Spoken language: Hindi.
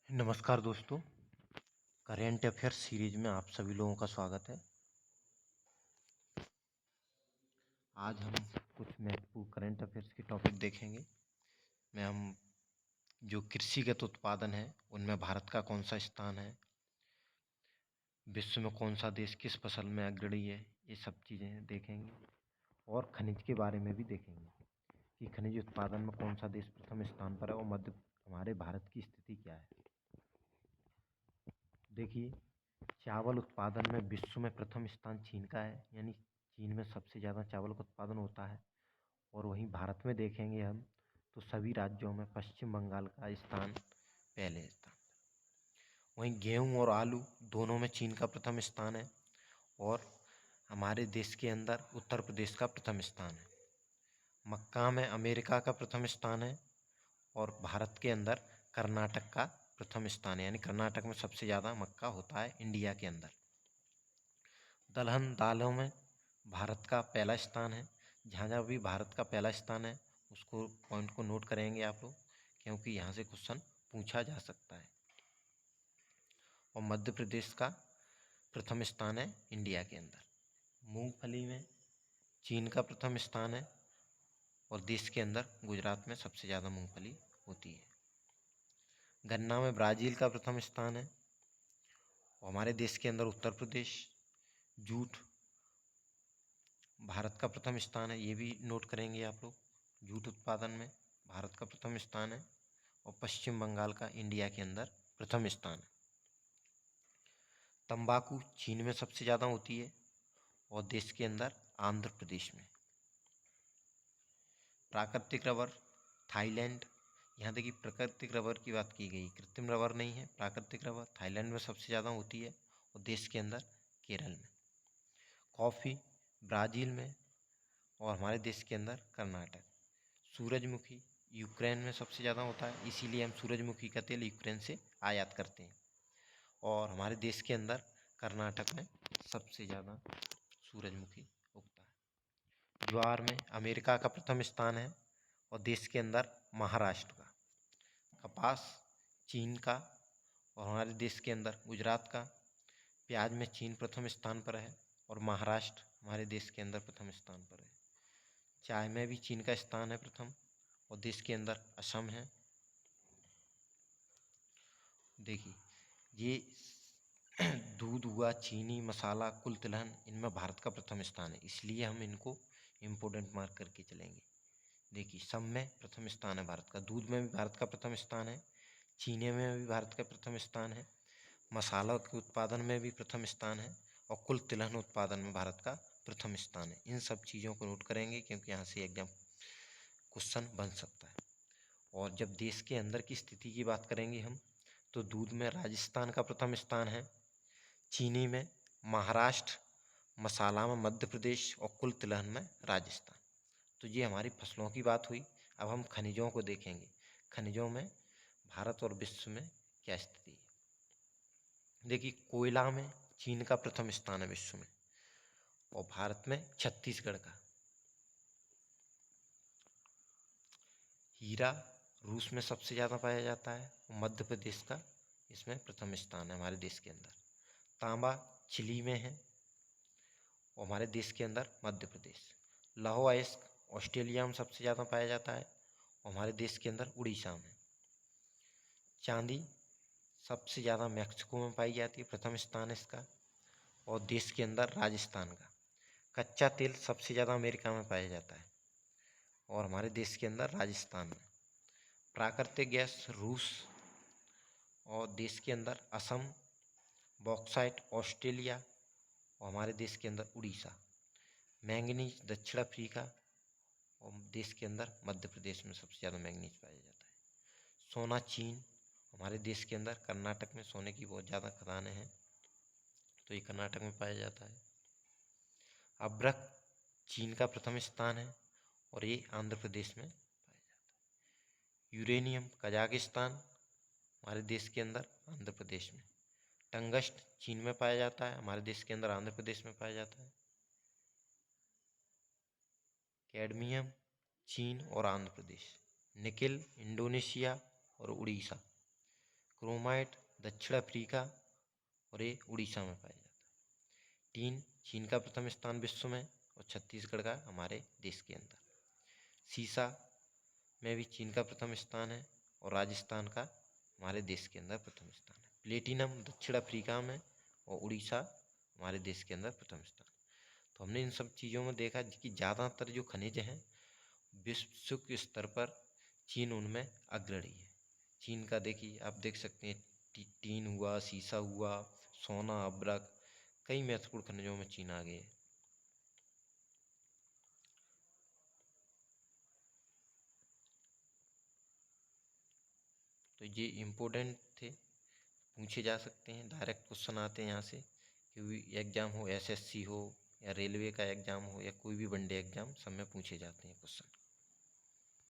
नमस्कार दोस्तों, करेंट अफेयर्स सीरीज में आप सभी लोगों का स्वागत है। आज हम कुछ महत्वपूर्ण करेंट अफेयर्स के टॉपिक देखेंगे। में हम जो कृषिगत उत्पादन है उनमें भारत का कौन सा स्थान है, विश्व में कौन सा देश किस फसल में अग्रणी है, ये सब चीज़ें देखेंगे। और खनिज के बारे में भी देखेंगे कि खनिज उत्पादन में कौन सा देश प्रथम स्थान पर है और हमारे भारत की स्थिति क्या है। देखिए, चावल उत्पादन में विश्व में प्रथम स्थान चीन का है, यानी चीन में सबसे ज़्यादा चावल का उत्पादन होता है। और वहीं भारत में देखेंगे हम तो सभी राज्यों में पश्चिम बंगाल का स्थान पहले स्थान। वहीं गेहूं और आलू दोनों में चीन का प्रथम स्थान है और हमारे देश के अंदर उत्तर प्रदेश का प्रथम स्थान है। मक्का में अमेरिका का प्रथम स्थान है और भारत के अंदर कर्नाटक का प्रथम स्थान है, यानी कर्नाटक में सबसे ज़्यादा मक्का होता है इंडिया के अंदर। दलहन दालों में भारत का पहला स्थान है। जहाँ जहाँ भी भारत का पहला स्थान है उसको पॉइंट को नोट करेंगे आप लोग, क्योंकि यहाँ से क्वेश्चन पूछा जा सकता है। और मध्य प्रदेश का प्रथम स्थान है इंडिया के अंदर। मूंगफली में चीन का प्रथम स्थान है और देश के अंदर गुजरात में सबसे ज़्यादा मूंगफली होती है। गन्ना में ब्राज़ील का प्रथम स्थान है और हमारे देश के अंदर उत्तर प्रदेश। जूट भारत का प्रथम स्थान है, ये भी नोट करेंगे आप लोग। जूट उत्पादन में भारत का प्रथम स्थान है और पश्चिम बंगाल का इंडिया के अंदर प्रथम स्थान है। तंबाकू चीन में सबसे ज़्यादा होती है और देश के अंदर आंध्र प्रदेश में। प्राकृतिक रबर थाईलैंड, यहाँ देखिए प्राकृतिक रबर की बात की गई, कृत्रिम रबर नहीं है। प्राकृतिक रबर थाईलैंड में सबसे ज़्यादा होती है और देश के अंदर केरल में। कॉफ़ी ब्राज़ील में और हमारे देश के अंदर कर्नाटक। सूरजमुखी यूक्रेन में सबसे ज़्यादा होता है, इसीलिए हम सूरजमुखी का तेल यूक्रेन से आयात करते हैं। और हमारे देश के अंदर कर्नाटक में सबसे ज़्यादा सूरजमुखी उगता है। ज्वार में अमेरिका का प्रथम स्थान है और देश के अंदर महाराष्ट्र का। कपास चीन का और हमारे देश के अंदर गुजरात का। प्याज में चीन प्रथम स्थान पर है और महाराष्ट्र हमारे देश के अंदर प्रथम स्थान पर है। चाय में भी चीन का स्थान है प्रथम और देश के अंदर असम है। देखिए, ये दूध हुआ, चीनी, मसाला, कुल तिलहन, इनमें भारत का प्रथम स्थान है, इसलिए हम इनको इम्पोर्टेंट मार्क करके चलेंगे। देखिए, सब में प्रथम स्थान है भारत का। दूध में भी भारत का प्रथम स्थान है, चीनी में भी भारत का प्रथम स्थान है, मसाला के उत्पादन में भी प्रथम स्थान है और कुल तिलहन उत्पादन में भारत का प्रथम स्थान है। इन सब चीज़ों को नोट करेंगे क्योंकि यहाँ से एकदम क्वेश्चन बन सकता है। और जब देश के अंदर की स्थिति की बात करेंगे हम तो दूध में राजस्थान का प्रथम स्थान है, चीनी में महाराष्ट्र, मसाला में मध्य प्रदेश और कुल तिलहन में राजस्थान। तो ये हमारी फसलों की बात हुई। अब हम खनिजों को देखेंगे, खनिजों में भारत और विश्व में क्या स्थिति है। देखिए, कोयला में चीन का प्रथम स्थान है विश्व में और भारत में छत्तीसगढ़ का। हीरा रूस में सबसे ज़्यादा पाया जाता है और मध्य प्रदेश का इसमें प्रथम स्थान है हमारे देश के अंदर। तांबा चिली में है और हमारे देश के अंदर मध्य प्रदेश। लौह अयस्क ऑस्ट्रेलिया में सबसे ज़्यादा पाया जाता है और हमारे देश के अंदर उड़ीसा में। चांदी सबसे ज़्यादा मैक्सिको में पाई जाती है, प्रथम स्थान है इसका और देश के अंदर राजस्थान का। कच्चा तेल सबसे ज़्यादा अमेरिका में पाया जाता है और हमारे देश के अंदर राजस्थान में। प्राकृतिक गैस रूस और देश के अंदर असम। बॉक्साइट ऑस्ट्रेलिया और हमारे देश के अंदर उड़ीसा। मैंगनीज दक्षिण अफ्रीका और देश के अंदर मध्य प्रदेश में सबसे ज़्यादा मैंगनीज पाया जाता है। सोना चीन, हमारे देश के अंदर कर्नाटक में सोने की बहुत ज़्यादा खदानें हैं तो ये कर्नाटक में पाया जाता है। अभ्रक चीन का प्रथम स्थान है और ये आंध्र प्रदेश में पाया जाता है। यूरेनियम कजाकिस्तान, हमारे देश के अंदर आंध्र प्रदेश में। टंगस्ट चीन में पाया जाता है, हमारे देश के अंदर आंध्र प्रदेश में पाया जाता है। कैडमियम चीन और आंध्र प्रदेश। निकिल इंडोनेशिया और उड़ीसा। क्रोमाइट दक्षिण अफ्रीका और ये उड़ीसा में पाया जाता है। टीन चीन का प्रथम स्थान विश्व में और छत्तीसगढ़ का हमारे देश के अंदर। सीसा में भी चीन का प्रथम स्थान है और राजस्थान का हमारे देश के अंदर प्रथम स्थान है। प्लेटिनम दक्षिण अफ्रीका में और उड़ीसा हमारे देश के अंदर प्रथम स्थान। तो हमने इन सब चीज़ों में देखा कि ज़्यादातर जो खनिज हैं विश्व के स्तर पर चीन उनमें अग्रणी है। चीन का देखिए, आप देख सकते हैं टीन हुआ, सीसा हुआ, सोना, अब्रक, कई महत्वपूर्ण खनिजों में चीन आगे है। तो ये इम्पोर्टेंट थे, पूछे जा सकते हैं, डायरेक्ट क्वेश्चन आते हैं यहाँ से। कोई एग्जाम हो, एसएससी हो या रेलवे का एग्जाम हो या कोई भी वनडे एग्जाम, सब में पूछे जाते हैं क्वेश्चन।